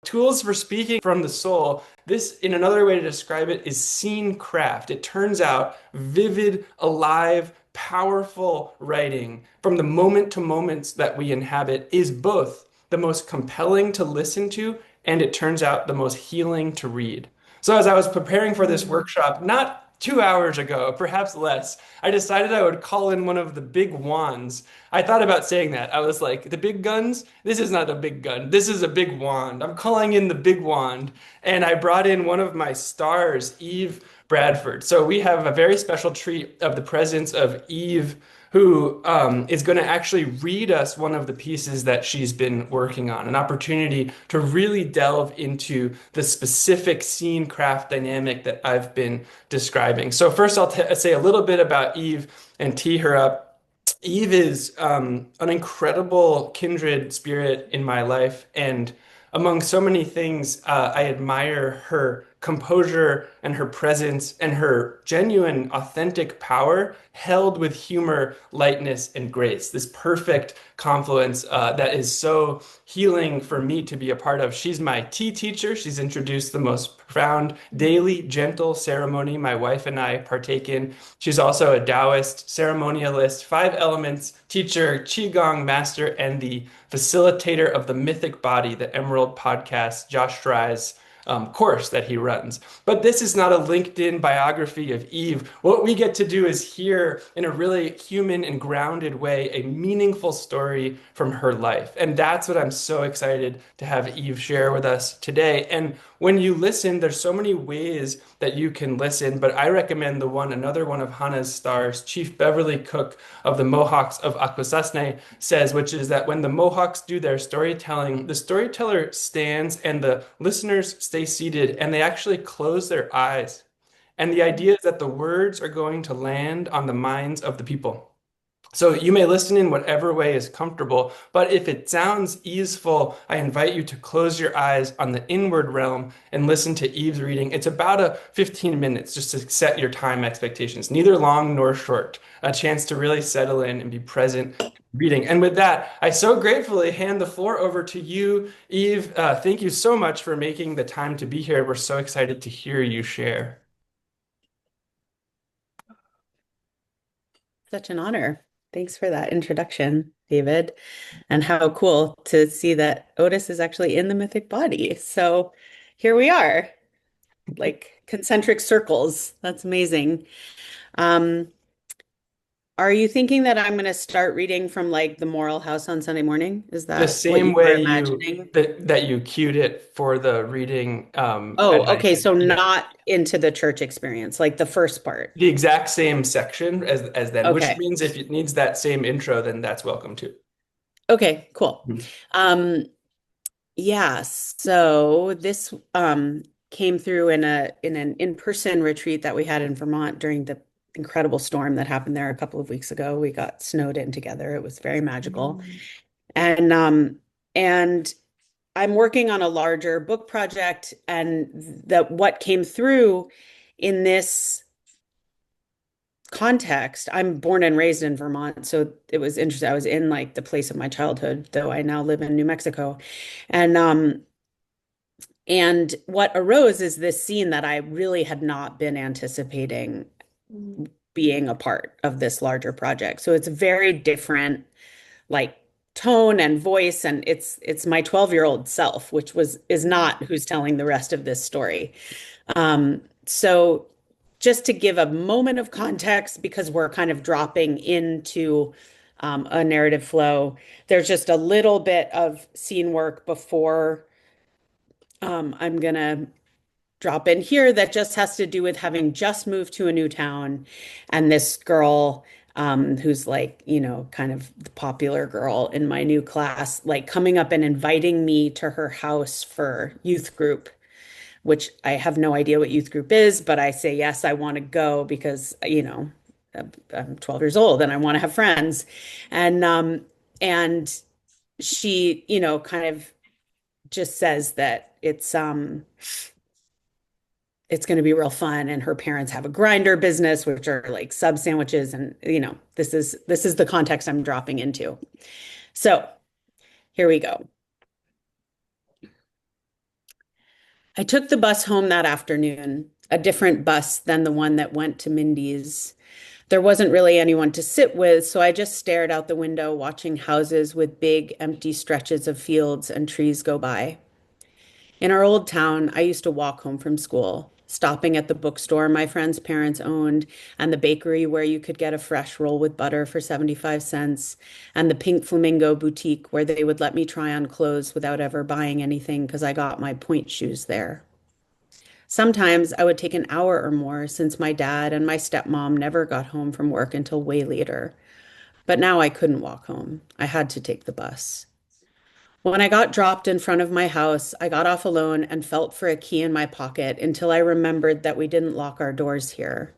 tools for speaking from the soul. This, in another way to describe it, is scene craft. It turns out vivid, alive, powerful writing from the moment to moments that we inhabit is both the most compelling to listen to, and it turns out the most healing to read. So, as I was preparing for this workshop, not 2 hours ago, perhaps less, I decided I would call in one of the big wands. I thought about saying that. I was like, the big guns? This is not a big gun. This is a big wand. I'm calling in the big wand. And I brought in one of my stars, Eve Bradford. So we have a very special treat of the presence of Eve, who is going to actually read us one of the pieces that she's been working on, an opportunity to really delve into the specific scene craft dynamic that I've been describing. So first, I'll say a little bit about Eve and tee her up. Eve is an incredible kindred spirit in my life, and among so many things, I admire her composure and her presence and her genuine, authentic power held with humor, lightness, and grace. This perfect confluence that is so healing for me to be a part of. She's my tea teacher. She's introduced the most profound, daily, gentle ceremony my wife and I partake in. She's also a Taoist, ceremonialist, five elements teacher, Qigong master, and the facilitator of the Mythic Body, the Emerald podcast, Josh Fry's course that he runs. But this is not a LinkedIn biography of Eve. What we get to do is hear in a really human and grounded way a meaningful story from her life. And that's what I'm so excited to have Eve share with us today. And when you listen, there's so many ways that you can listen, but I recommend another one of Hana's stars, Chief Beverly Cook of the Mohawks of Akwesasne says, which is that when the Mohawks do their storytelling, the storyteller stands and the listeners stay seated and they actually close their eyes. And the idea is that the words are going to land on the minds of the people. So you may listen in whatever way is comfortable, but if it sounds easeful, I invite you to close your eyes on the inward realm and listen to Eve's reading. It's about 15 minutes just to set your time expectations, neither long nor short, a chance to really settle in and be present reading. And with that, I so gratefully hand the floor over to you, Eve. Thank you so much for making the time to be here. We're so excited to hear you share. Such an honor. Thanks for that introduction, David. And how cool to see that Otis is actually in the mythic body. So here we are, like concentric circles. That's amazing. Um, are you thinking that I'm going to start reading from like the Moral House on Sunday morning? Is The that what same you were way imagining? that you cued it for the reading at Oh, night. okay. So Yeah. not into the church experience, like the first part. The exact same section as then, which Okay. means if it needs that same intro, then that's welcome too. Okay, cool. Mhm. Um, Yeah, so this came through in an in-person retreat that we had in Vermont during the incredible storm that happened there a couple of weeks ago. We got snowed in together. It was very magical. And I'm working on a larger book project, and that what came through in this context, I'm born and raised in Vermont, so it was interesting. I was in like the place of my childhood, though I now live in New Mexico. And and what arose is this scene that I really had not been anticipating being a part of this larger project. So it's very different, like tone and voice, and it's my 12-year-old self, which was is not who's telling the rest of this story. So just to give a moment of context, because we're kind of dropping into a narrative flow, there's just a little bit of scene work before I'm gonna drop in here that just has to do with having just moved to a new town and this girl who's like, kind of the popular girl in my new class, like coming up and inviting me to her house for youth group, which I have no idea what youth group is, but I say, yes, I want to go because, I'm 12 years old and I want to have friends. And she, kind of just says that it's going to be real fun, and her parents have a grinder business, which are like sub sandwiches, and this is the context I'm dropping into. So here we go. I took the bus home that afternoon, a different bus than the one that went to Mindy's. There wasn't really anyone to sit with, so I just stared out the window, watching houses with big, empty stretches of fields and trees go by. In our old town, I used to walk home from school, stopping at the bookstore my friends' parents owned, and the bakery where you could get a fresh roll with butter for 75 cents, and the Pink Flamingo boutique where they would let me try on clothes without ever buying anything because I got my point shoes there. Sometimes I would take an hour or more since my dad and my stepmom never got home from work until way later. But now I couldn't walk home. I had to take the bus. When I got dropped in front of my house, I got off alone and felt for a key in my pocket until I remembered that we didn't lock our doors here.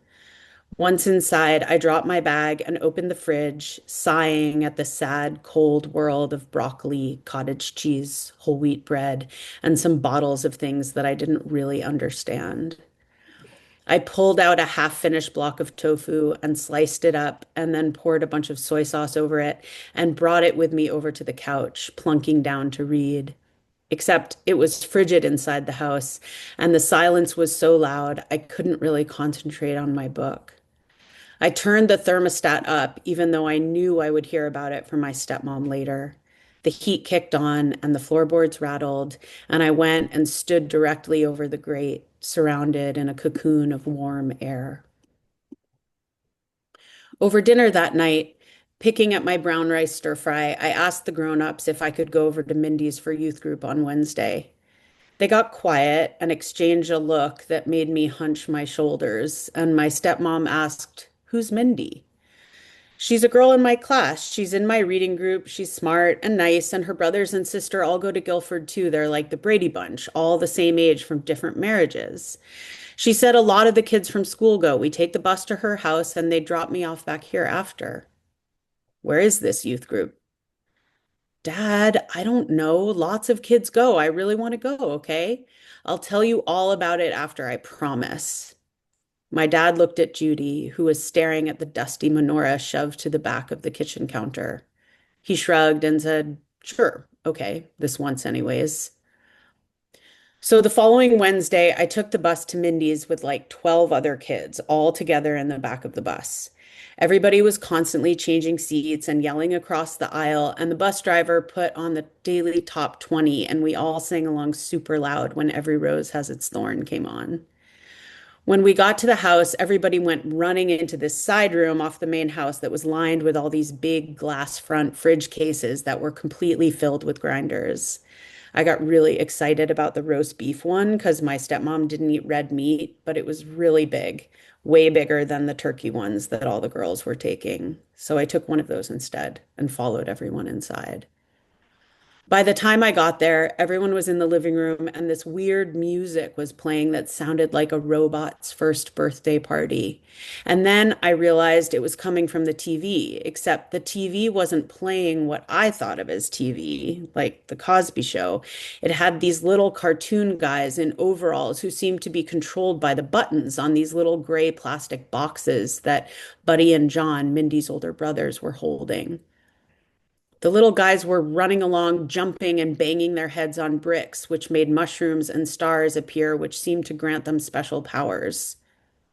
Once inside, I dropped my bag and opened the fridge, sighing at the sad, cold world of broccoli, cottage cheese, whole wheat bread, and some bottles of things that I didn't really understand. I pulled out a half-finished block of tofu and sliced it up and then poured a bunch of soy sauce over it and brought it with me over to the couch, plunking down to read. Except it was frigid inside the house, and the silence was so loud I couldn't really concentrate on my book. I turned the thermostat up, even though I knew I would hear about it from my stepmom later. The heat kicked on and the floorboards rattled, and I went and stood directly over the grate, surrounded in a cocoon of warm air. Over dinner that night, picking at my brown rice stir fry, I asked the grown-ups if I could go over to Mindy's for youth group on Wednesday. They got quiet and exchanged a look that made me hunch my shoulders, and my stepmom asked, "Who's Mindy?" She's a girl in my class. She's in my reading group. She's smart and nice, and her brothers and sister all go to Guilford too. They're like the Brady Bunch, all the same age from different marriages. She said a lot of the kids from school go. We take the bus to her house and they drop me off back here after. Where is this youth group? Dad, I don't know. Lots of kids go. I really want to go, okay? I'll tell you all about it after, I promise. My dad looked at Judy, who was staring at the dusty menorah shoved to the back of the kitchen counter. He shrugged and said, "Sure, okay, this once, anyways." So the following Wednesday, I took the bus to Mindy's with like 12 other kids, all together in the back of the bus. Everybody was constantly changing seats and yelling across the aisle, and the bus driver put on the daily top 20, and we all sang along super loud when Every Rose Has Its Thorn came on. When we got to the house, everybody went running into this side room off the main house that was lined with all these big glass front fridge cases that were completely filled with grinders. I got really excited about the roast beef one because my stepmom didn't eat red meat, but it was really big, way bigger than the turkey ones that all the girls were taking. So I took one of those instead and followed everyone inside. By the time I got there, everyone was in the living room and this weird music was playing that sounded like a robot's first birthday party. And then I realized it was coming from the TV, except the TV wasn't playing what I thought of as TV, like The Cosby Show. It had these little cartoon guys in overalls who seemed to be controlled by the buttons on these little gray plastic boxes that Buddy and John, Mindy's older brothers, were holding. The little guys were running along, jumping and banging their heads on bricks, which made mushrooms and stars appear, which seemed to grant them special powers.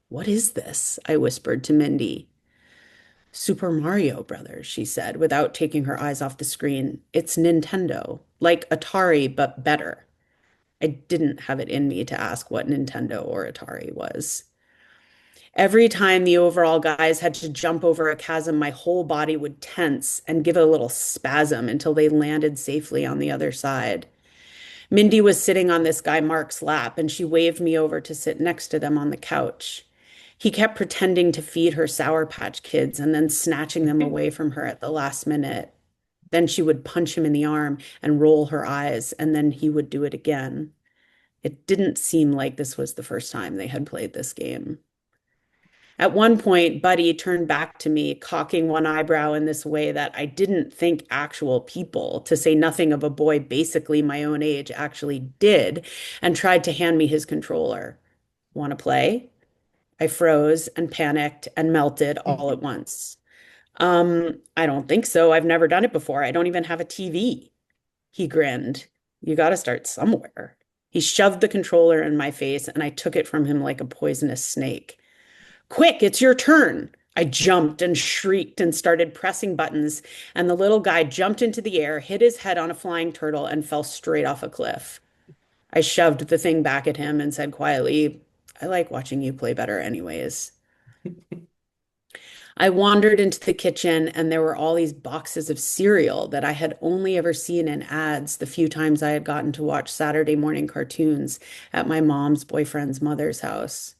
"What is this?" I whispered to Mindy. "Super Mario Brothers," she said, without taking her eyes off the screen. "It's Nintendo, like Atari, but better." I didn't have it in me to ask what Nintendo or Atari was. Every time the overall guys had to jump over a chasm, my whole body would tense and give a little spasm until they landed safely on the other side. Mindy was sitting on this guy Mark's lap, and she waved me over to sit next to them on the couch. He kept pretending to feed her Sour Patch Kids and then snatching them away from her at the last minute. Then she would punch him in the arm and roll her eyes, and then he would do it again. It didn't seem like this was the first time they had played this game. At one point, Buddy turned back to me, cocking one eyebrow in this way that I didn't think actual people, to say nothing of a boy basically my own age, actually did, and tried to hand me his controller. "Want to play?" I froze and panicked and melted all at once. I don't think so. I've never done it before. I don't even have a TV." He grinned. "You got to start somewhere." He shoved the controller in my face, and I took it from him like a poisonous snake. Quick, it's your turn. I jumped and shrieked and started pressing buttons, and the little guy jumped into the air, hit his head on a flying turtle, and fell straight off a cliff. I shoved the thing back at him and said quietly, I like watching you play better anyways. I wandered into the kitchen and there were all these boxes of cereal that I had only ever seen in ads the few times I had gotten to watch Saturday morning cartoons at my mom's boyfriend's mother's house.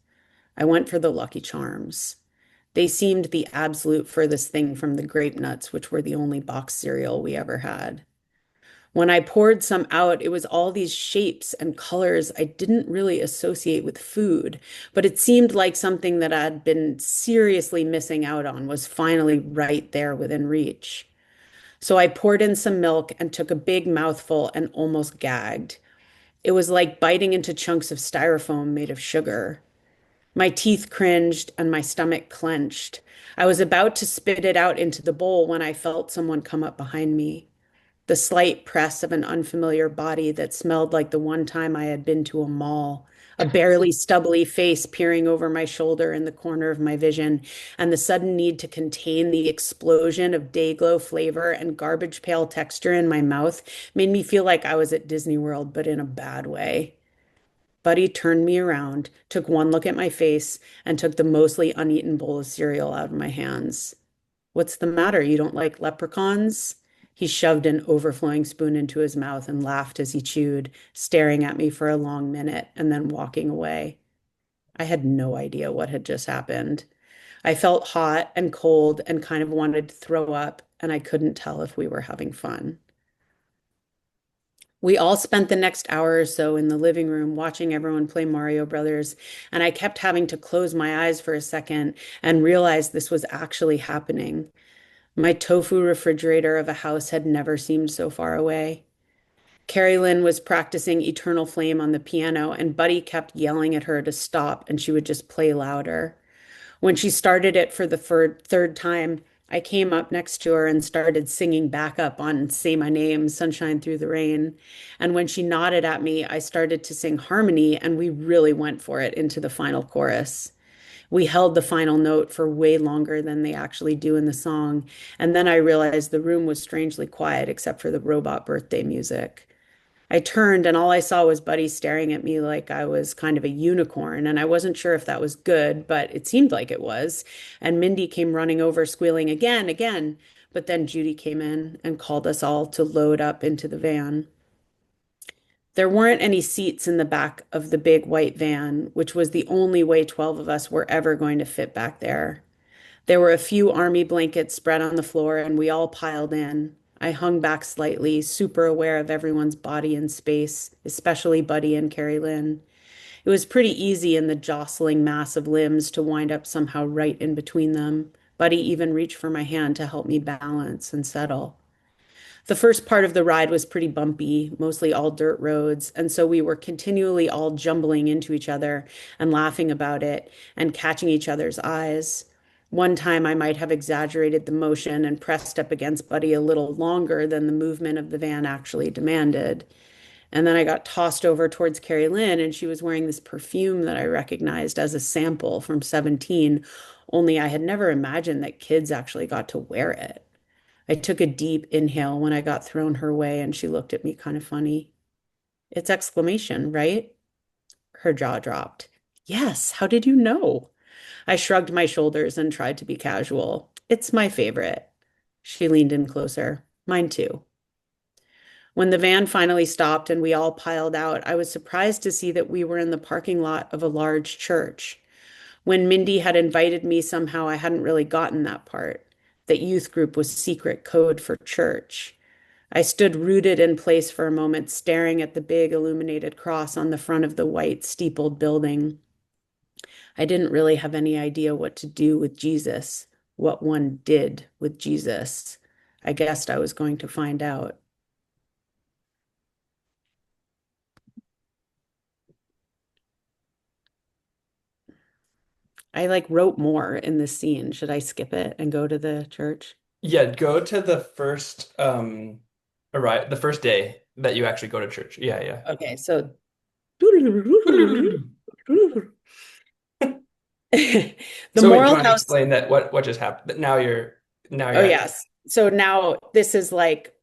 I went for the Lucky Charms. They seemed the absolute furthest thing from the grape nuts, which were the only box cereal we ever had. When I poured some out, it was all these shapes and colors I didn't really associate with food, but it seemed like something that I'd been seriously missing out on was finally right there within reach. So I poured in some milk and took a big mouthful and almost gagged. It was like biting into chunks of styrofoam made of sugar. My teeth cringed and my stomach clenched. I was about to spit it out into the bowl when I felt someone come up behind me. The slight press of an unfamiliar body that smelled like the one time I had been to a mall, a barely stubbly face peering over my shoulder in the corner of my vision, and the sudden need to contain the explosion of day-glow flavor and garbage pail texture in my mouth made me feel like I was at Disney World, but in a bad way. Buddy turned me around, took one look at my face, and took the mostly uneaten bowl of cereal out of my hands. What's the matter? You don't like leprechauns? He shoved an overflowing spoon into his mouth and laughed as he chewed, staring at me for a long minute and then walking away. I had no idea what had just happened. I felt hot and cold and kind of wanted to throw up, and I couldn't tell if we were having fun. We all spent the next hour or so in the living room watching everyone play Mario Brothers, and I kept having to close my eyes for a second and realize this was actually happening. My tofu refrigerator of a house had never seemed so far away. Carrie Lynn was practicing Eternal Flame on the piano, and Buddy kept yelling at her to stop, and she would just play louder. When she started it for the third time, I came up next to her and started singing back up on Say My Name, Sunshine Through the Rain. And when she nodded at me, I started to sing harmony, and we really went for it into the final chorus. We held the final note for way longer than they actually do in the song. And then I realized the room was strangely quiet except for the robot birthday music. I turned and all I saw was Buddy staring at me like I was kind of a unicorn. And I wasn't sure if that was good, but it seemed like it was. And Mindy came running over, squealing again, again. But then Judy came in and called us all to load up into the van. There weren't any seats in the back of the big white van, which was the only way 12 of us were ever going to fit back there. There were a few army blankets spread on the floor, and we all piled in. I hung back slightly, super aware of everyone's body and space, especially Buddy and Carrie Lynn. It was pretty easy in the jostling mass of limbs to wind up somehow right in between them. Buddy even reached for my hand to help me balance and settle. The first part of the ride was pretty bumpy, mostly all dirt roads, and so we were continually all jumbling into each other and laughing about it and catching each other's eyes. One time I might have exaggerated the motion and pressed up against Buddy a little longer than the movement of the van actually demanded. And then I got tossed over towards Carrie Lynn, and she was wearing this perfume that I recognized as a sample from 17, only I had never imagined that kids actually got to wear it. I took a deep inhale when I got thrown her way, and she looked at me kind of funny. It's exclamation, right? Her jaw dropped. Yes, how did you know? I shrugged my shoulders and tried to be casual. It's my favorite. She leaned in closer. Mine too. When the van finally stopped and we all piled out, I was surprised to see that we were in the parking lot of a large church. When Mindy had invited me, somehow I hadn't really gotten that part. That youth group was secret code for church. I stood rooted in place for a moment, staring at the big illuminated cross on the front of the white steepled building. I didn't really have any idea what to do with Jesus, what one did with Jesus. I guessed I was going to find out. I like wrote more in this scene. Should I skip it and go to the church? Yeah, go to the first day that you actually go to church. Yeah, yeah. Okay, so The So wait, do you moral want to house. explain that what just happened? That now Oh, you're actually yes. So now this is like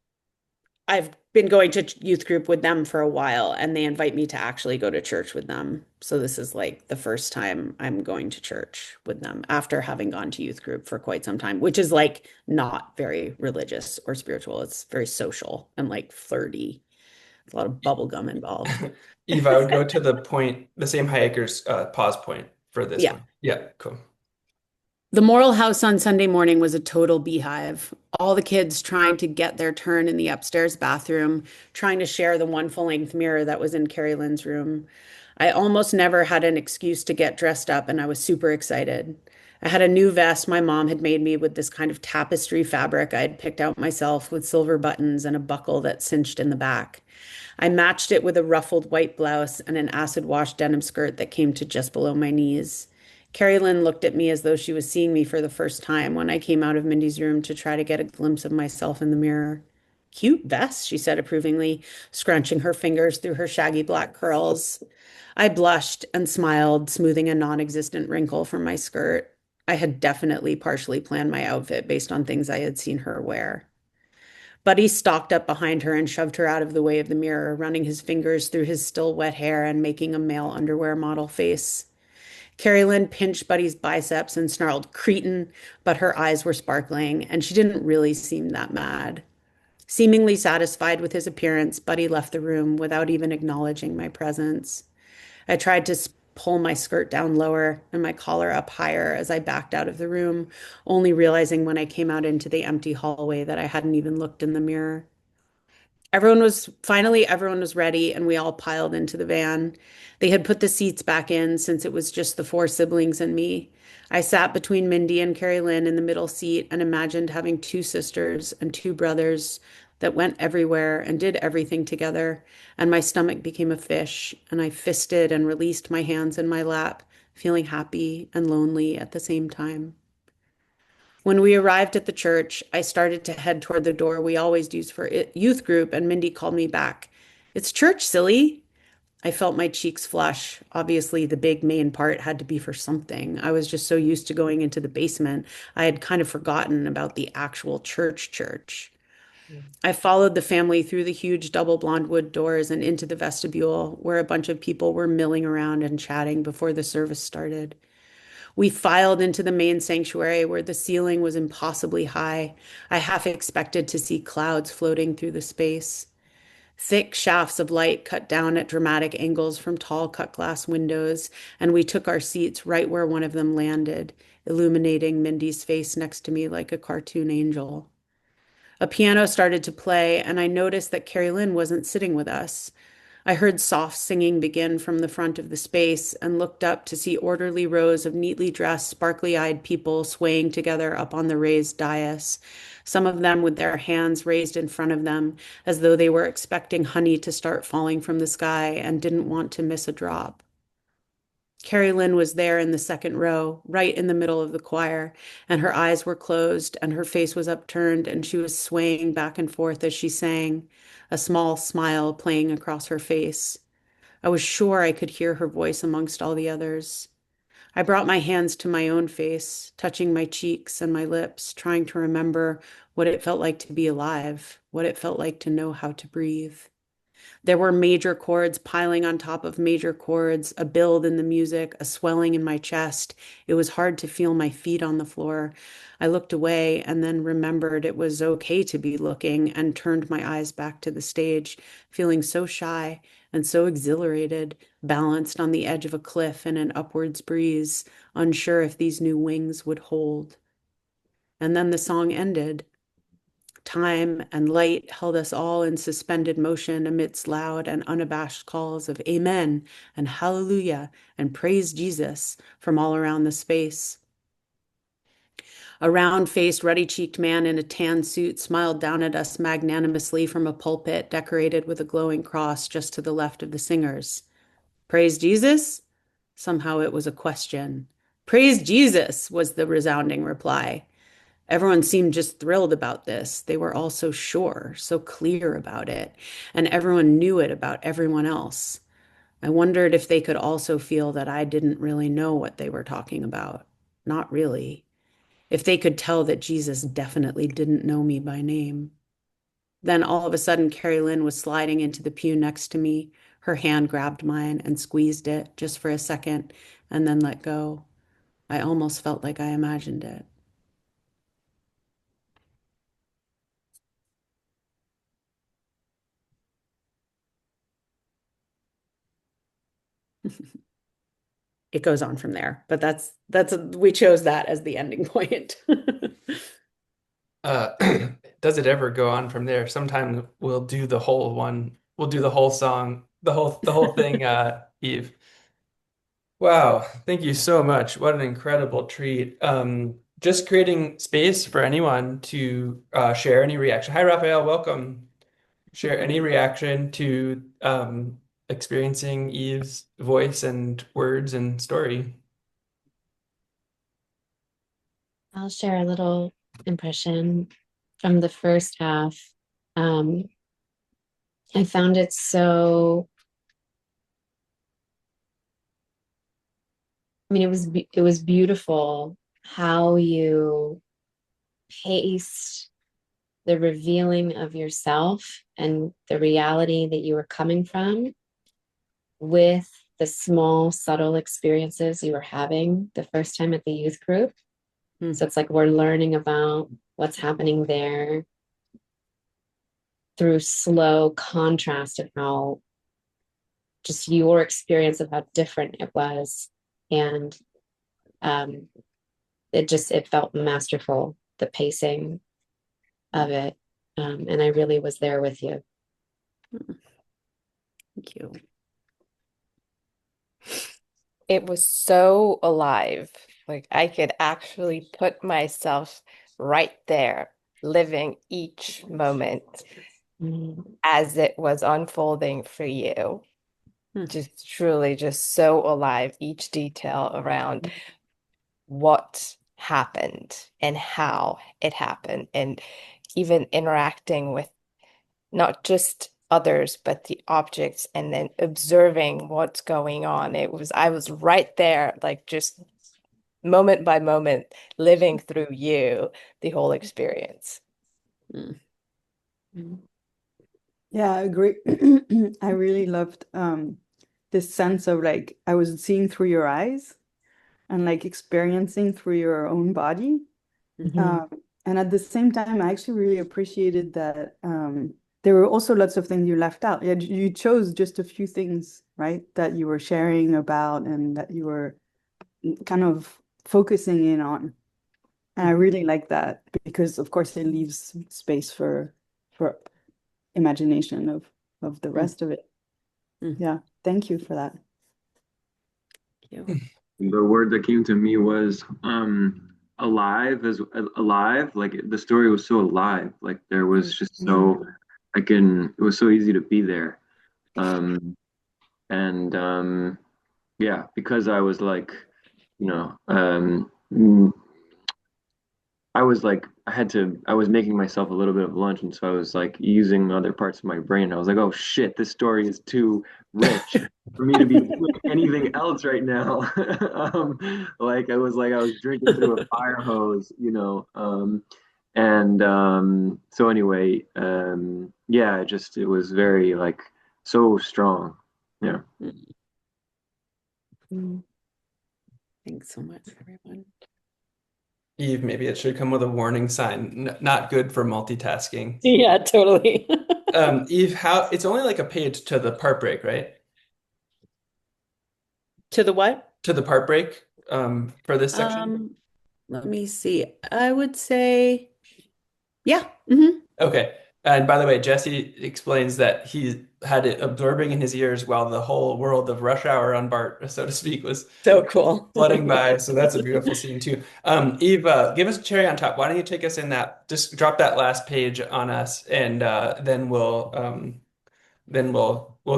I've been going to youth group with them for a while, and they invite me to actually go to church with them. So this is like the first time I'm going to church with them after having gone to youth group for quite some time, which is like not very religious or spiritual. It's very social and like flirty. There's a lot of bubble gum involved. Eve, I would go to the point, the same hiker's pause point for this Yeah. one. Yeah, cool. The Moral House on Sunday morning was a total beehive. All the kids trying to get their turn in the upstairs bathroom, trying to share the one full-length mirror that was in Carrie Lynn's room. I almost never had an excuse to get dressed up, and I was super excited. I had a new vest my mom had made me with this kind of tapestry fabric I had picked out myself with silver buttons and a buckle that cinched in the back. I matched it with a ruffled white blouse and an acid wash denim skirt that came to just below my knees. Carrie Lynn looked at me as though she was seeing me for the first time when I came out of Mindy's room to try to get a glimpse of myself in the mirror. Cute vest, she said approvingly, scrunching her fingers through her shaggy black curls. I blushed and smiled, smoothing a non-existent wrinkle from my skirt. I had definitely partially planned my outfit based on things I had seen her wear. Buddy stalked up behind her and shoved her out of the way of the mirror, running his fingers through his still wet hair and making a male underwear model face. Carrie Lynn pinched Buddy's biceps and snarled, "Cretin," but her eyes were sparkling, and she didn't really seem that mad. Seemingly satisfied with his appearance, Buddy left the room without even acknowledging my presence. I tried to pull my skirt down lower and my collar up higher as I backed out of the room, only realizing when I came out into the empty hallway that I hadn't even looked in the mirror. Everyone was ready, and we all piled into the van. They had put the seats back in since it was just the four siblings and me. I sat between Mindy and Carrie Lynn in the middle seat and imagined having two sisters and two brothers that went everywhere and did everything together. And my stomach became a fish, and I fisted and released my hands in my lap, feeling happy and lonely at the same time. When we arrived at the church, I started to head toward the door we always use for youth group, and Mindy called me back. "It's church, silly." I felt my cheeks flush. Obviously, the big main part had to be for something. I was just so used to going into the basement, I had kind of forgotten about the actual church. I followed the family through the huge double blonde wood doors and into the vestibule, where a bunch of people were milling around and chatting before the service started. We filed into the main sanctuary where the ceiling was impossibly high. I half expected to see clouds floating through the space. Thick shafts of light cut down at dramatic angles from tall cut glass windows, and we took our seats right where one of them landed, illuminating Mindy's face next to me like a cartoon angel. A piano started to play, and I noticed that Carrie Lynn wasn't sitting with us. I heard soft singing begin from the front of the space and looked up to see orderly rows of neatly dressed, sparkly-eyed people swaying together up on the raised dais, some of them with their hands raised in front of them as though they were expecting honey to start falling from the sky and didn't want to miss a drop. Carrie Lynn was there in the second row, right in the middle of the choir, and her eyes were closed and her face was upturned, and she was swaying back and forth as she sang, a small smile playing across her face. I was sure I could hear her voice amongst all the others. I brought my hands to my own face, touching my cheeks and my lips, trying to remember what it felt like to be alive, what it felt like to know how to breathe. There were major chords piling on top of major chords, a build in the music, a swelling in my chest. It was hard to feel my feet on the floor. I looked away and then remembered it was okay to be looking and turned my eyes back to the stage, feeling so shy and so exhilarated, balanced on the edge of a cliff in an upwards breeze, unsure if these new wings would hold. And then the song ended. Time and light held us all in suspended motion amidst loud and unabashed calls of Amen and Hallelujah and Praise Jesus from all around the space. A round-faced, ruddy-cheeked man in a tan suit smiled down at us magnanimously from a pulpit decorated with a glowing cross just to the left of the singers. "Praise Jesus?" Somehow it was a question. "Praise Jesus," was the resounding reply. Everyone seemed just thrilled about this. They were all so sure, so clear about it, and everyone knew it about everyone else. I wondered if they could also feel that I didn't really know what they were talking about. Not really. If they could tell that Jesus definitely didn't know me by name. Then all of a sudden, Carrie Lynn was sliding into the pew next to me. Her hand grabbed mine and squeezed it just for a second and then let go. I almost felt like I imagined it. It goes on from there, but we chose that as the ending point. Uh, does it ever go on from there? Sometimes we'll do the whole one. We'll do the whole song, the whole thing, Eve. Wow, thank you so much. What an incredible treat. Just creating space for anyone to share any reaction. Hi, Raphael, welcome. Share any reaction to experiencing Eve's voice and words and story. I'll share a little impression from the first half. Um, I found it so, I mean, it was beautiful how you paced the revealing of yourself and the reality that you were coming from with the small, subtle experiences you were having the first time at the youth group. Hmm. So it's like we're learning about what's happening there through slow contrast of how just your experience of how different it was. And um, it felt masterful, the pacing of it. And I really was there with you. Thank you. It was so alive. Like I could actually put myself right there, living each moment Mm. as it was unfolding for you. Hmm. Just truly just so alive, each detail around what happened and how it happened, and even interacting with not just others, but the objects, and then observing what's going on. I was right there, like just moment by moment, living through you, the whole experience. Hmm. Mm. Yeah, I agree. I really loved this sense of like I was seeing through your eyes and like experiencing through your own body. Mhm. And at the same time, I actually really appreciated that there were also lots of things you left out. Yeah, you chose just a few things, right, that you were sharing about and that you were kind of focusing in on. And I really like that because, of course, it leaves space for imagination of the Hmm. rest of it. Hmm. Yeah, thank you for that. Thank you. The word that came to me was alive as alive. Like the story was so alive. Like there was just Mm. so it was so easy to be there. Um, and yeah, because I was like, you know, I was like, I was making myself a little bit of lunch, and so I was like using other parts of my brain. I was like, oh shit, this story is too rich for me to be doing anything else right now. Like I was drinking through a fire hose, you know. And so anyway, yeah, it was very like so strong. Yeah. Hmm. Mm. Thanks so much, everyone. Eve, maybe it should come with a warning sign. Not good for multitasking. Yeah, totally. Eve, how it's only like a page to the part break, right? To the what? To the part break, for this section. Um, Let me see. I would say, yeah. Hmm. Okay. And by the way, Jesse explains that he had it absorbing in his ears while the whole world of Rush Hour on BART, so to speak, was So cool. flooding by. So that's a beautiful scene too. Eve, give us a cherry on top. Why don't you take us in that? Just drop that last page on us, and then we'll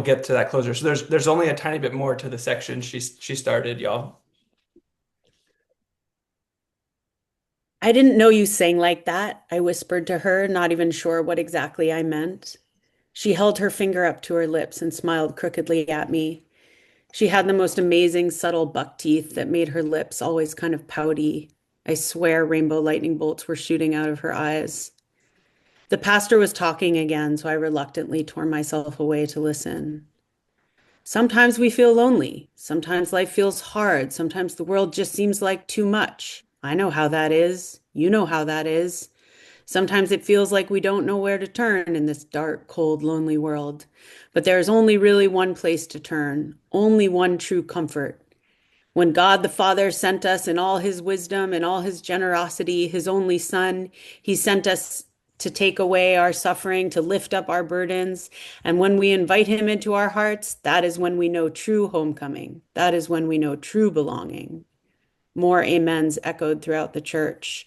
get to that closer. So there's only a tiny bit more to the section she started, y'all. I didn't know you sang like that, I whispered to her, not even sure what exactly I meant. She held her finger up to her lips and smiled crookedly at me. She had the most amazing subtle buck teeth that made her lips always kind of pouty. I swear rainbow lightning bolts were shooting out of her eyes. The pastor was talking again, so I reluctantly tore myself away to listen. Sometimes we feel lonely. Sometimes life feels hard. Sometimes the world just seems like too much. I know how that is. You know how that is. Sometimes it feels like we don't know where to turn in this dark, cold, lonely world. But there's only really one place to turn, only one true comfort. When God the Father sent us in all his wisdom and all his generosity, his only Son, he sent us to take away our suffering, to lift up our burdens. And when we invite him into our hearts, that is when we know true homecoming. That is when we know true belonging. More amens echoed throughout the church.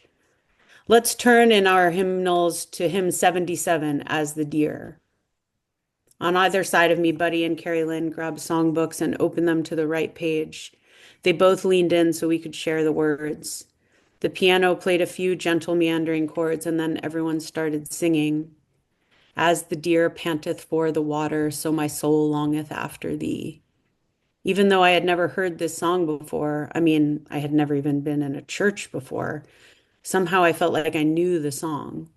Let's turn in our hymnals to hymn 77 as the deer. On either side of me, Buddy and Carrie Lynn grabbed songbooks and opened them to the right page. They both leaned in so we could share the words. The piano played a few gentle meandering chords, and then everyone started singing. As the deer panteth for the water, so my soul longeth after thee. Even though I had never heard this song before, I mean, I had never even been in a church before, somehow I felt like I knew the song.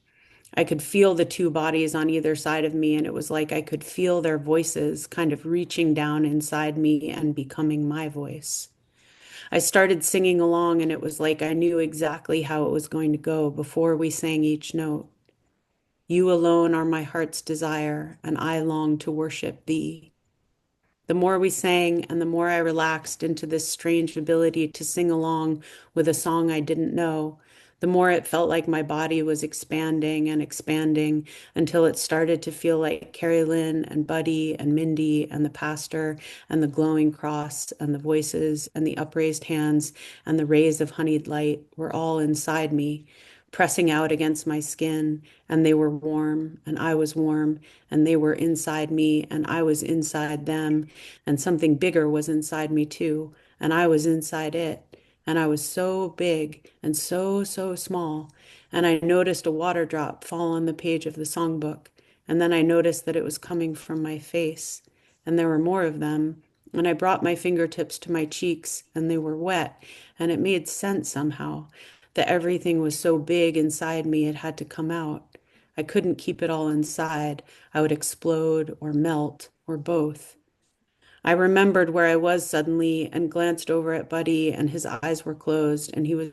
I could feel the two bodies on either side of me, and it was like I could feel their voices kind of reaching down inside me and becoming my voice. I started singing along, and it was like I knew exactly how it was going to go before we sang each note. You alone are my heart's desire, and I long to worship thee. The more we sang and the more I relaxed into this strange ability to sing along with a song I didn't know, the more it felt like my body was expanding and expanding until it started to feel like Carrie Lynn and Buddy and Mindy and the pastor and the glowing cross and the voices and the upraised hands and the rays of honeyed light were all inside me, pressing out against my skin, and they were warm, and I was warm, and they were inside me, and I was inside them, and something bigger was inside me too, and I was inside it. And I was so big and so, so small. And I noticed a water drop fall on the page of the songbook. And then I noticed that it was coming from my face. And there were more of them. And I brought my fingertips to my cheeks, and they were wet. And it made sense somehow that everything was so big inside me, it had to come out. I couldn't keep it all inside. I would explode or melt or both. I remembered where I was suddenly and glanced over at Buddy, and his eyes were closed, and he was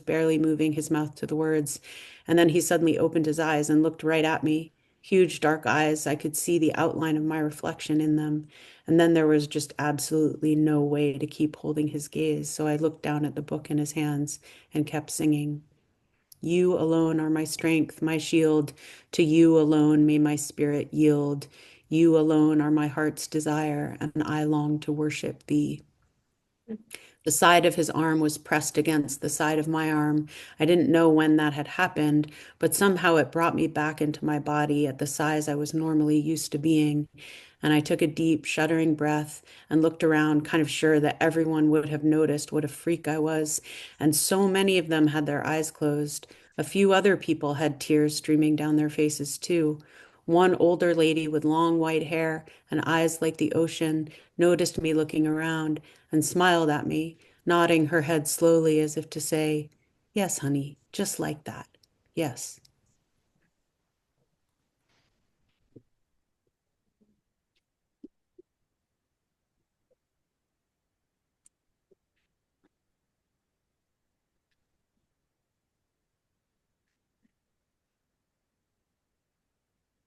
barely moving his mouth to the words. And then he suddenly opened his eyes and looked right at me. Huge dark eyes. I could see the outline of my reflection in them. And then there was just absolutely no way to keep holding his gaze. So I looked down at the book in his hands and kept singing. You alone are my strength, my shield. To you alone may my spirit yield. You alone are my heart's desire, and I long to worship thee. The side of his arm was pressed against the side of my arm. I didn't know when that had happened, but somehow it brought me back into my body at the size I was normally used to being. And I took a deep, shuddering breath and looked around, kind of sure that everyone would have noticed what a freak I was. And so many of them had their eyes closed. A few other people had tears streaming down their faces, too. One older lady with long white hair and eyes like the ocean noticed me looking around and smiled at me, nodding her head slowly as if to say, yes, honey, just like that. Yes.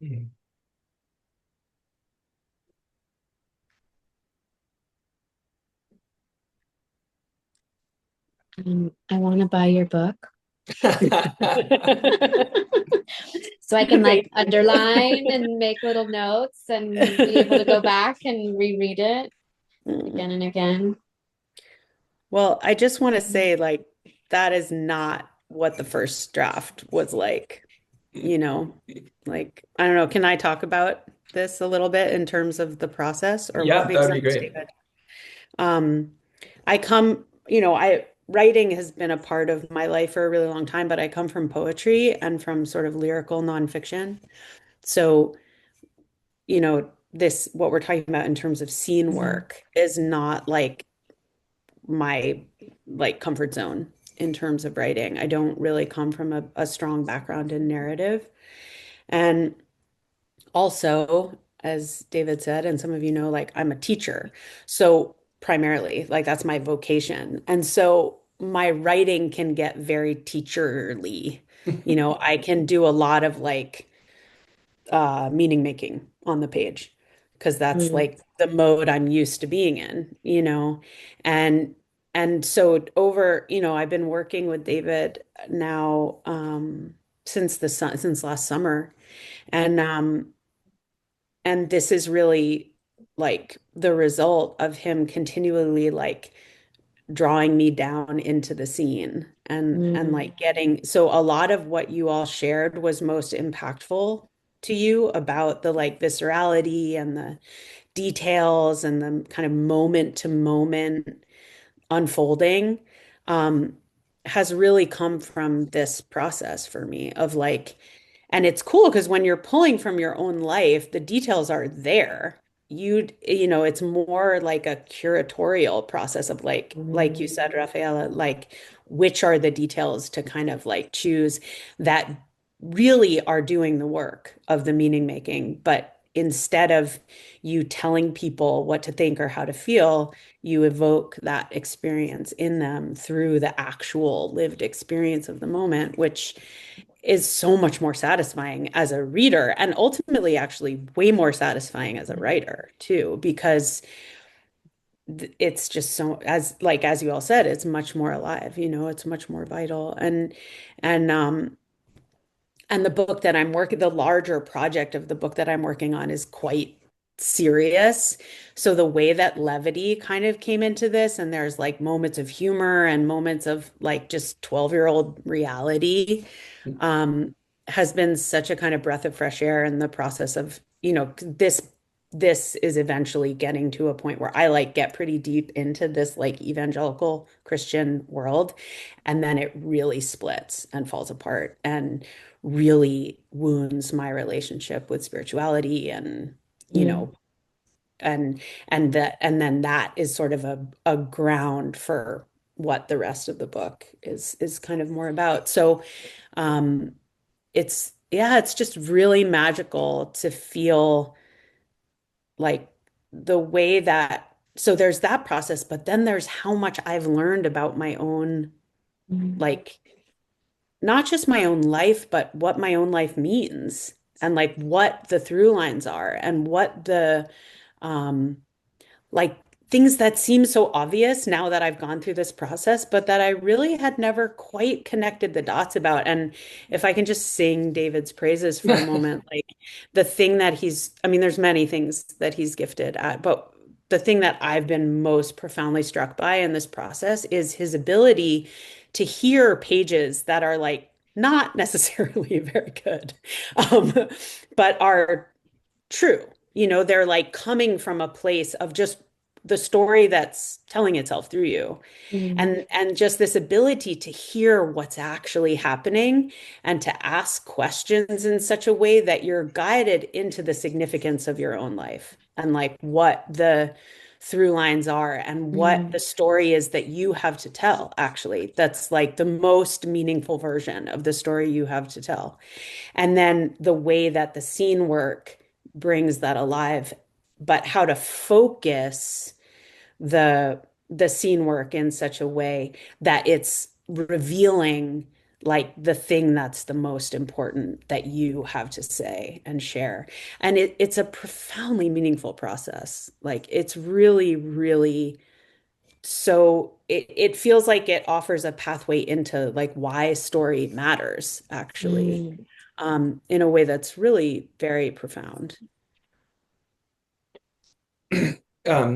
Mm. I want to buy your book. So I can like underline and make little notes and be able to go back and reread it again and again. Well, I just want to say, like, that is not what the first draft was like. You know, like, I don't know. Can I talk about this a little bit in terms of the process or Yeah, what that makes would be sense, great. David? Um, I come, you know, I writing has been a part of my life for a really long time, but I come from poetry and from sort of lyrical nonfiction. So, you know, this, what we're talking about in terms of scene work is not like my like comfort zone in terms of writing. I don't really come from a strong background in narrative. And also, as David said, and some of you know, like I'm a teacher. So primarily, like that's my vocation. And so my writing can get very teacherly. You know, I can do a lot of like meaning making on the page because that's Mm, like the mode I'm used to being in, you know. And so over, you know, I've been working with David now since last summer. And this is really like the result of him continually like drawing me down into the scene and mm, like getting so a lot of what you all shared was most impactful to you about the like viscerality and the details and the kind of moment to moment unfolding um, has really come from this process for me of like, and it's cool because when you're pulling from your own life, the details are there. You know, it's more like a curatorial process of like you mm, said, Rafaela, like which are the details to kind of like choose that really are doing the work of the meaning making. But instead of you telling people what to think or how to feel, you evoke that experience in them through the actual lived experience of the moment, which is so much more satisfying as a reader and ultimately actually way more satisfying as a writer too, because it's just so as you all said, it's much more alive, you know, it's much more vital. And the book that I'm working, the larger project of the book that I'm working on is quite serious. So the way that levity kind of came into this, and there's like moments of humor and moments of like just 12-year-old reality, um, has been such a kind of breath of fresh air in the process of, you know, this is eventually getting to a point where I like get pretty deep into this like evangelical Christian world, and then it really splits and falls apart and really wounds my relationship with spirituality and, you mm, know, and and then that is sort of a ground for what the rest of the book is kind of more about. So um it's yeah, it's just really magical to feel like the way that so there's that process, but then there's how much I've learned about my own mm, like not just my own life, but what my own life means and like what the through lines are and what the um like things that seem so obvious now that I've gone through this process, but that I really had never quite connected the dots about. And if I can just sing David's praises for a moment, like the thing that I mean, there's many things that he's gifted at, but the thing that I've been most profoundly struck by in this process is his ability to hear pages that are like not necessarily very good, um, but are true. You know, they're like coming from a place of just the story that's telling itself through you. mm, And just this ability to hear what's actually happening and to ask questions in such a way that you're guided into the significance of your own life and like what the through lines are and what mm, the story is that you have to tell, actually. That's like the most meaningful version of the story you have to tell. And then the way that the scene work brings that alive, but how to focus the scene work in such a way that it's revealing like the thing that's the most important that you have to say and share. And it's a profoundly meaningful process. Like it's really, really so it feels like it offers a pathway into like why story matters actually, mm. in a way that's really very profound.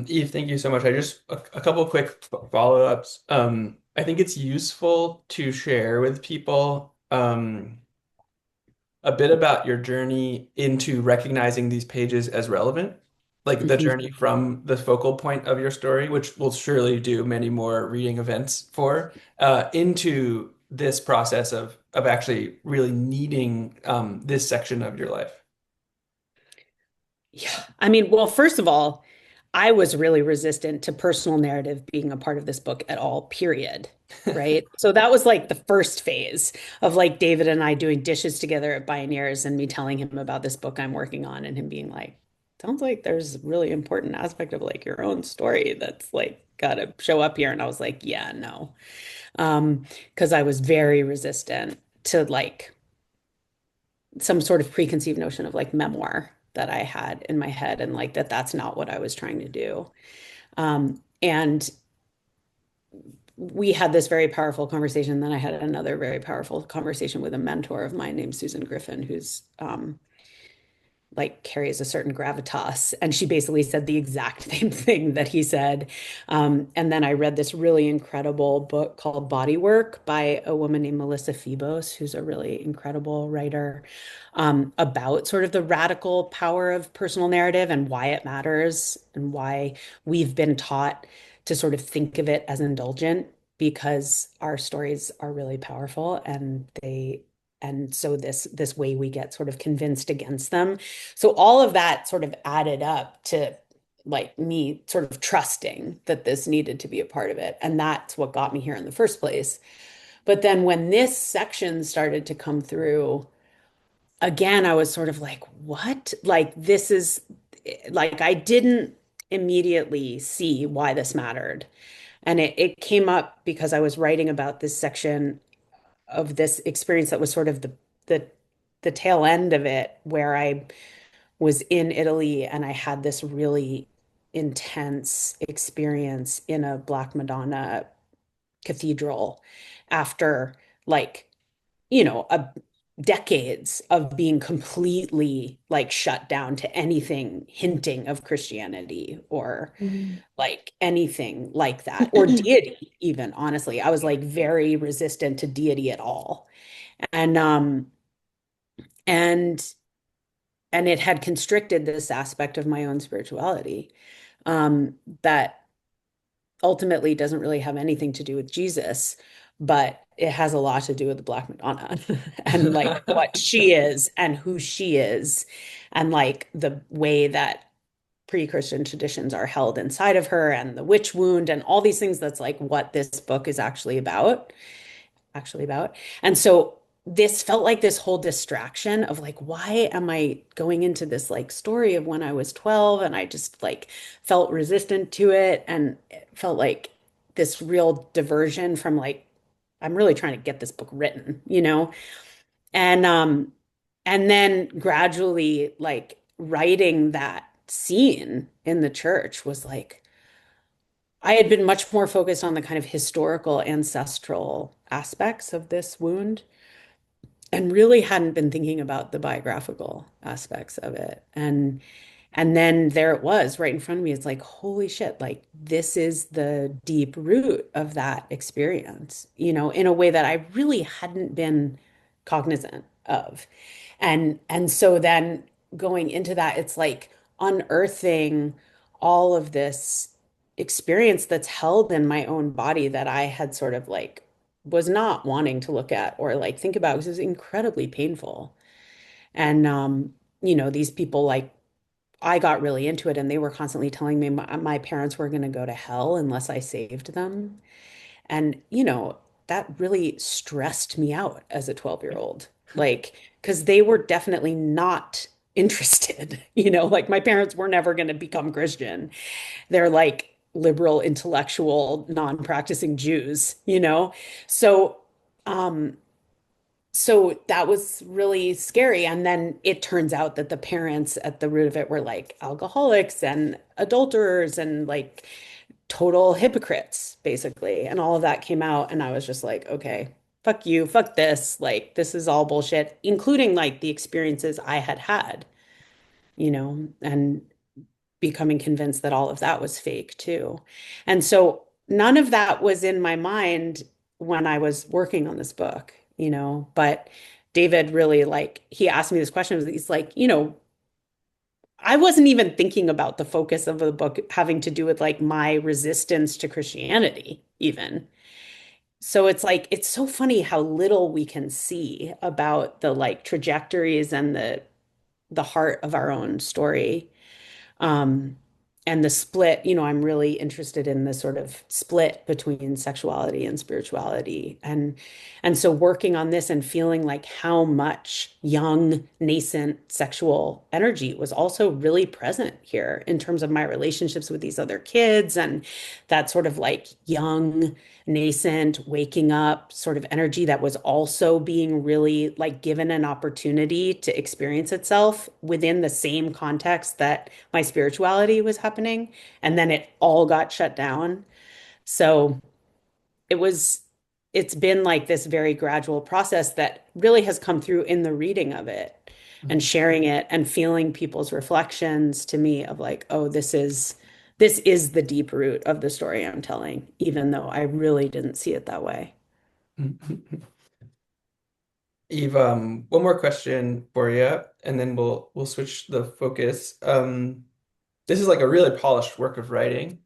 Eve, thank you so much. I just a couple quick follow-ups. I think it's useful to share with people a bit about your journey into recognizing these pages as relevant, like the Mhm. journey from the focal point of your story, which we'll surely do many more reading events for, into this process of actually really needing this section of your life. Yeah. I mean, well, first of all, I was really resistant to personal narrative being a part of this book at all, period. Right. So that was like the first phase of like David and I doing dishes together at Bioneers and me telling him about this book I'm working on and him being like, sounds like there's a really important aspect of like your own story that's like got to show up here. And I was like, yeah, no. Because I was very resistant to like some sort of preconceived notion of like memoir that I had in my head and like that's not what I was trying to do. And we had this very powerful conversation. Then I had another very powerful conversation with a mentor of mine named Susan Griffin, who's like carries a certain gravitas. And she basically said the exact same thing that he said. And then I read this really incredible book called Body Work by a woman named Melissa Febos, who's a really incredible writer, about sort of the radical power of personal narrative and why it matters and why we've been taught to sort of think of it as indulgent because our stories are really powerful and so this way we get sort of convinced against them. So all of that sort of added up to like me sort of trusting that this needed to be a part of it. And that's what got me here in the first place. But then when this section started to come through, again, I was sort of like, what? Like, this is like, I didn't immediately see why this mattered. And it came up because I was writing about this section of this experience that was sort of the the tail end of it, where I was in Italy and I had this really intense experience in a Black Madonna cathedral after like, a decades of being completely like shut down to anything hinting of Christianity or Mhm. like anything like that or deity even honestly. I was like very resistant to deity at all. And and and it had constricted this aspect of my own spirituality that ultimately doesn't really have anything to do with Jesus, but it has a lot to do with the Black Madonna and like what she is and who she is, and like the way that pre-Christian traditions are held inside of her and the witch wound and all these things. That's like what this book is actually about. And so this felt like this whole distraction of like, why am I going into this like story of when I was 12? And I just like felt resistant to it and it felt like this real diversion from like, I'm really trying to get this book written. And and then gradually like writing that scene in the church was like I had been much more focused on the kind of historical ancestral aspects of this wound and really hadn't been thinking about the biographical aspects of it. And then there it was right in front of me. It's like, holy shit, like this is the deep root of that experience, in a way that I really hadn't been cognizant of. And so then going into that, it's like unearthing all of this experience that's held in my own body that I had sort of like was not wanting to look at or like think about because it was incredibly painful. And these people like I got really into it and they were constantly telling me my parents were going to go to hell unless I saved them. And that really stressed me out as a 12-year-old. Like, because they were definitely not interested, like my parents were never going to become Christian. They're like liberal, intellectual, non-practicing Jews. So, um, so that was really scary. And then it turns out that the parents at the root of it were like alcoholics and adulterers and like total hypocrites, basically. And all of that came out. And I was just like, okay, fuck you, fuck this. Like, this is all bullshit, including like the experiences I had had, and becoming convinced that all of that was fake too. And so none of that was in my mind when I was working on this book, but David really like he asked me this question. He's like, I wasn't even thinking about the focus of the book having to do with like my resistance to Christianity, even. So it's like it's so funny how little we can see about the like trajectories and the heart of our own story. Um, and the split, I'm really interested in the sort of split between sexuality and spirituality. And so working on this and feeling like how much young, nascent sexual energy was also really present here in terms of my relationships with these other kids and that sort of like young, nascent, waking up sort of energy that was also being really like given an opportunity to experience itself within the same context that my spirituality was happening. And then it all got shut down. So it was, it's been like this very gradual process that really has come through in the reading of it and sharing it and feeling people's reflections to me of like, oh, this is the deep root of the story I'm telling, even though I really didn't see it that way. Eve, one more question for you, and then we'll switch the focus. This is like a really polished work of writing.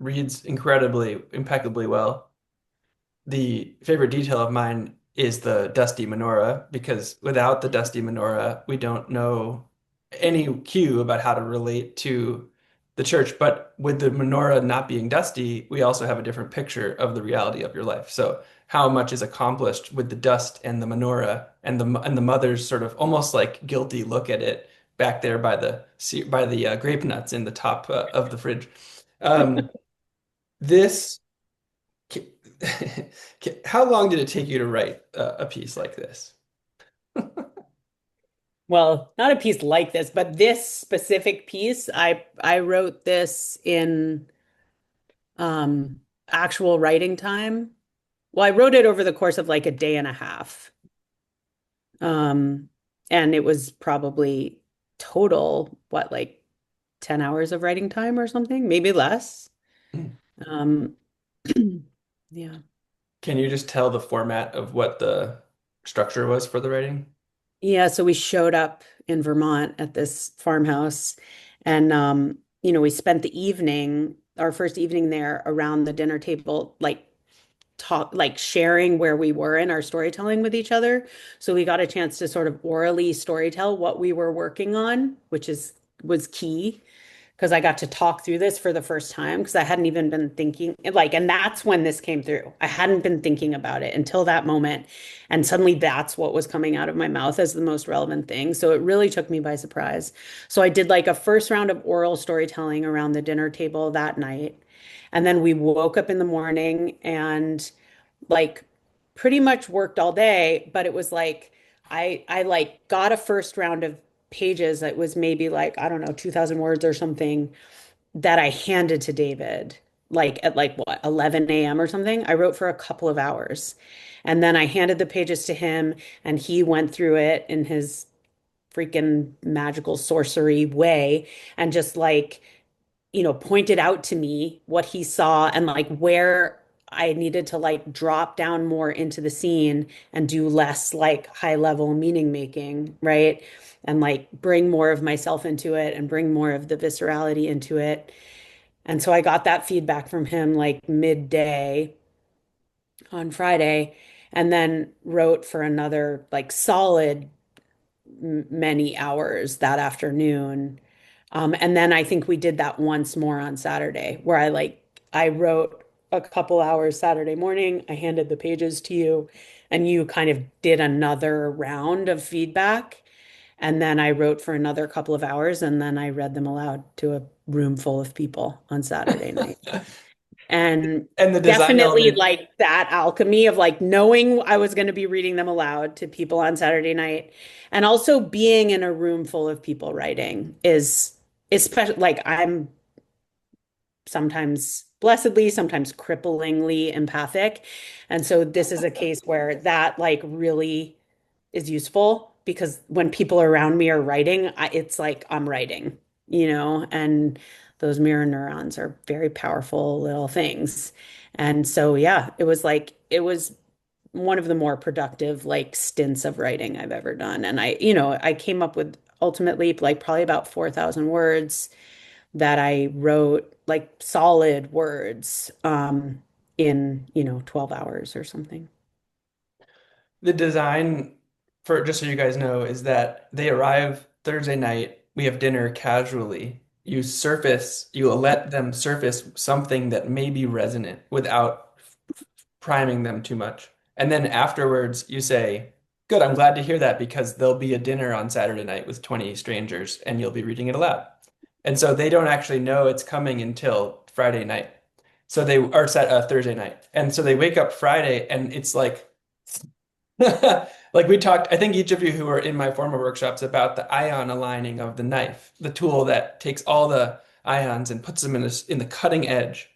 Reads incredibly, impeccably well. The favorite detail of mine is the dusty menorah, because without the dusty menorah, we don't know any cue about how to relate to the church. But with the menorah not being dusty, we also have a different picture of the reality of your life. So how much is accomplished with the dust and the menorah and the mother's sort of almost like guilty look at it back there by the grape nuts in the top of the fridge. Um, this How long did it take you to write a piece like this? Well, not a piece like this, but this specific piece, I wrote this in um actual writing time. Well, I wrote it over the course of like a day and a half. Um, and it was probably total, what, like 10 hours of writing time or something, maybe less. Um, yeah. Can you just tell the format of what the structure was for the writing? Yeah, so we showed up in Vermont at this farmhouse and we spent the evening, our first evening there around the dinner table, like sharing where we were in our storytelling with each other. So we got a chance to sort of orally storytell what we were working on, which is was key because I got to talk through this for the first time because I hadn't even been thinking like, and that's when this came through. I hadn't been thinking about it until that moment. And suddenly that's what was coming out of my mouth as the most relevant thing. So it really took me by surprise. So I did like a first round of oral storytelling around the dinner table that night. And then we woke up in the morning and like pretty much worked all day, but it was like I like got a first round of pages that was maybe like, I don't know, 2,000 words or something that I handed to David like at like what, 11 a.m. or something. I wrote for a couple of hours. And then I handed the pages to him and he went through it in his freaking magical sorcery way and just like pointed out to me what he saw and like where I needed to like drop down more into the scene and do less like high level meaning making, right? And like bring more of myself into it and bring more of the viscerality into it. And so I got that feedback from him like midday on Friday and then wrote for another like solid many hours that afternoon. And then I think we did that once more on Saturday, where I wrote a couple hours Saturday morning. I handed the pages to you, and you kind of did another round of feedback. And then I wrote for another couple of hours, and then I read them aloud to a room full of people on Saturday night. And And the design definitely element, like that alchemy of like knowing I was going to be reading them aloud to people on Saturday night and also being in a room full of people writing is especially like I'm sometimes blessedly, sometimes cripplingly empathic. And so this is a case where that like really is useful because when people around me are writing, it's like I'm writing, and those mirror neurons are very powerful little things. And so, yeah, it was one of the more productive like stints of writing I've ever done. And I came up with ultimately like probably about 4,000 words that I wrote like solid words in, 12 hours or something. the design for just so you guys know is that they arrive Thursday night. We have dinner casually. you'll let them surface something that may be resonant without priming them too much. And then afterwards, you say, good, I'm glad to hear that because there'll be a dinner on Saturday night with 20 strangers and you'll be reading it aloud. And so they don't actually know it's coming until Friday night. So they are set Thursday night. And so they wake up Friday and it's like, like we talked, I think each of you who were in my former workshops about the ion aligning of the knife, the tool that takes all the ions and puts them in the cutting edge.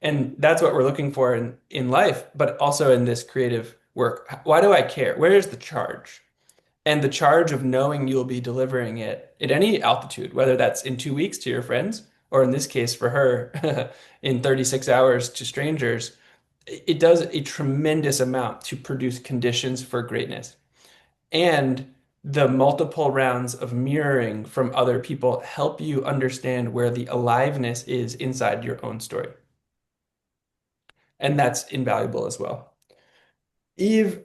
And that's what we're looking for in life, but also in this creative work. Why do I care? Where is the charge? And the charge of knowing you'll be delivering it at any altitude, whether that's in 2 weeks to your friends, or in this case for her, in 36 hours to strangers, it does a tremendous amount to produce conditions for greatness. And the multiple rounds of mirroring from other people help you understand where the aliveness is inside your own story. And that's invaluable as well. Eve,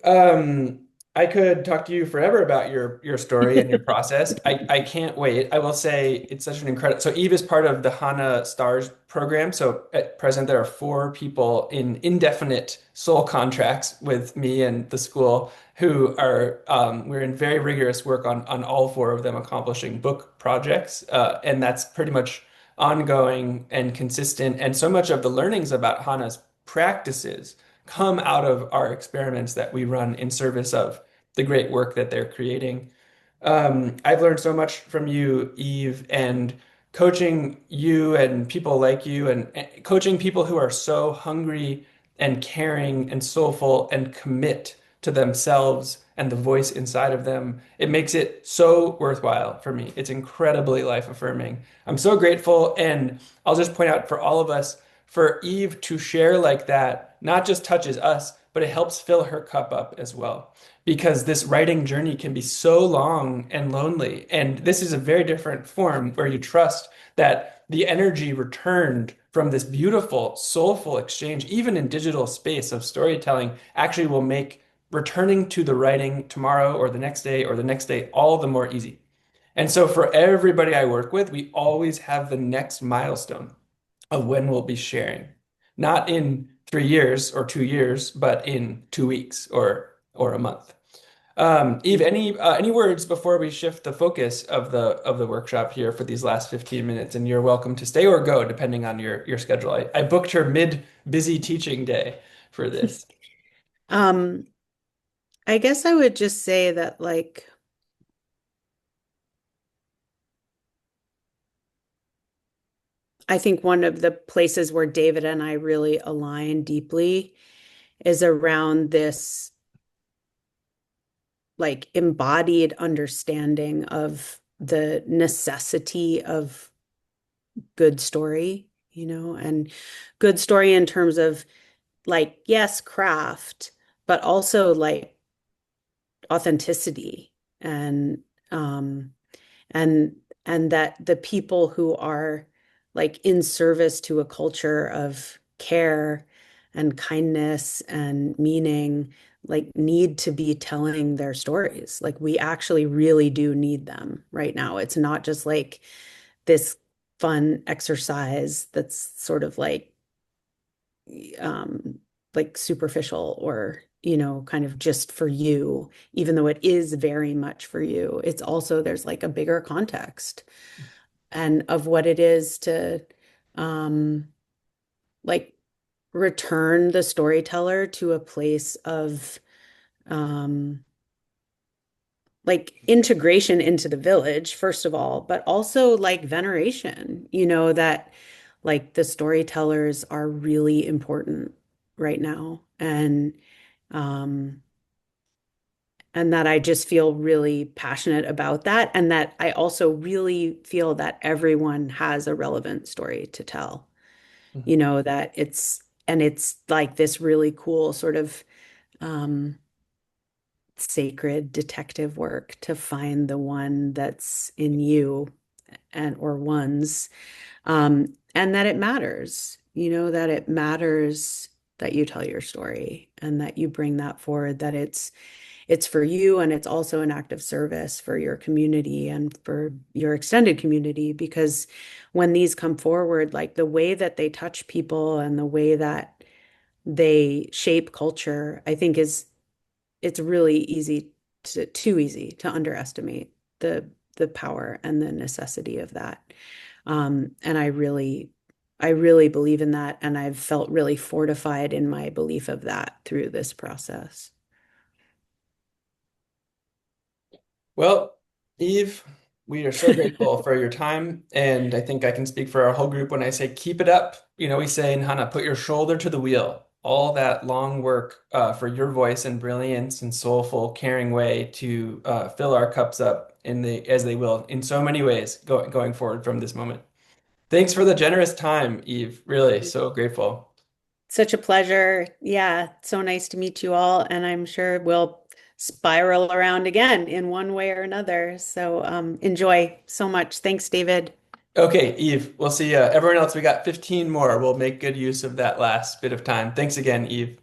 I could talk to you forever about your story and your process. I can't wait. I will say it's such an incredible. So Eve is part of the Hana Stars program. So at present, there are 4 people in indefinite soul contracts with me and the school who are we're in very rigorous work on all 4 of them accomplishing book projects, and that's pretty much ongoing and consistent. And so much of the learnings about Hana's practices come out of our experiments that we run in service of the great work that they're creating. I've learned so much from you, Eve, and coaching you and people like you, and coaching people who are so hungry and caring and soulful and commit to themselves and the voice inside of them. It makes it so worthwhile for me. It's incredibly life affirming. I'm so grateful. And I'll just point out for all of us, for Eve to share like that, not just touches us, but it helps fill her cup up as well. Because this writing journey can be so long and lonely. And this is a very different form where you trust that the energy returned from this beautiful, soulful exchange, even in digital space of storytelling, actually will make returning to the writing tomorrow or the next day all the more easy. And so for everybody I work with, we always have the next milestone of when we'll be sharing, not in 3 years or 2 years, but in 2 weeks or a month. Eve, any words before we shift the focus of the workshop here for these last 15 minutes? And you're welcome to stay or go depending on your schedule. I booked her mid busy teaching day for this. I guess I would just say that, like, I think one of the places where David and I really align deeply is around this, like, embodied understanding of the necessity of good story, and good story in terms of, like, yes, craft, but also like authenticity and um and and that the people who are, like, in service to a culture of care and kindness and meaning, like, need to be telling their stories. Like, we actually really do need them right now. It's not just like this fun exercise that's sort of um like superficial or kind of just for you, even though it is very much for you. It's also, there's like a bigger context and of what it is to um like return the storyteller to a place of um like integration into the village, first of all, but also like veneration, that like the storytellers are really important right now. Um, and that I just feel really passionate about that. And that I also really feel that everyone has a relevant story to tell, Mhm. that it's like this really cool sort of um, sacred detective work to find the one that's in you and or ones, and that it matters, that it matters that you tell your story and that you bring that forward, that it's for you, and it's also an act of service for your community and for your extended community, because when these come forward, like the way that they touch people and the way that they shape culture, I think it's really too easy to underestimate the power and the necessity of that. And I really believe in that, and I've felt really fortified in my belief of that through this process. Well, Eve, we are so grateful for your time. And I think I can speak for our whole group when I say keep it up. We say in Hana, put your shoulder to the wheel. All that long work for your voice and brilliance and soulful, caring way to fill our cups up as they will in so many ways going forward from this moment. Thanks for the generous time, Eve. Really, so grateful. Such a pleasure. Yeah, so nice to meet you all, and I'm sure we'll spiral around again in one way or another. So enjoy so much. Thanks, David. Okay, Eve, we'll see you. Everyone else, we got 15 more. We'll make good use of that last bit of time. Thanks again, Eve.